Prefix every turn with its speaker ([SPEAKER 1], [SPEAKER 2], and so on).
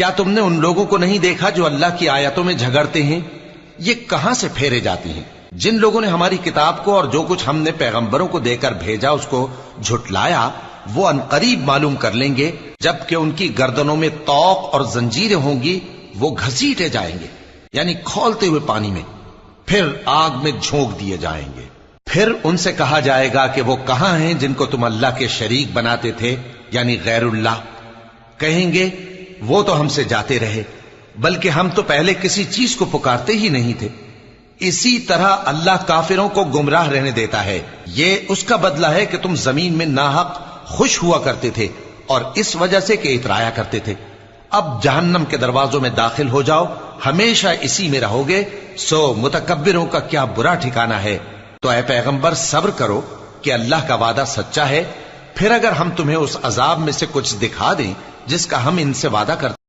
[SPEAKER 1] کیا تم نے ان لوگوں کو نہیں دیکھا جو اللہ کی آیتوں میں جھگڑتے ہیں؟ یہ کہاں سے پھیرے جاتی ہیں؟ جن لوگوں نے ہماری کتاب کو اور جو کچھ ہم نے پیغمبروں کو دے کر بھیجا اس کو جھٹلایا، وہ انقریب معلوم کر لیں گے جبکہ ان کی گردنوں میں طوق اور زنجیریں ہوں گی، وہ گھسیٹے جائیں گے یعنی کھولتے ہوئے پانی میں، پھر آگ میں جھونک دیے جائیں گے۔ پھر ان سے کہا جائے گا کہ وہ کہاں ہیں جن کو تم اللہ کے شریک بناتے تھے یعنی غیر اللہ؟ کہیں گے وہ تو ہم سے جاتے رہے، بلکہ ہم تو پہلے کسی چیز کو پکارتے ہی نہیں تھے۔ اسی طرح اللہ کافروں کو گمراہ رہنے دیتا ہے، یہ اس کا بدلہ ہے کہ تم زمین میں ناحق خوش ہوا کرتے تھے اور اس وجہ سے کہ اترایا کرتے تھے۔ اب جہنم کے دروازوں میں داخل ہو جاؤ، ہمیشہ اسی میں رہو گے، سو متکبروں کا کیا برا ٹھکانہ ہے۔ تو اے پیغمبر صبر کرو کہ اللہ کا وعدہ سچا ہے، پھر اگر ہم تمہیں اس عذاب میں سے کچھ دکھا دیں جس کا ہم ان سے وعدہ کرتے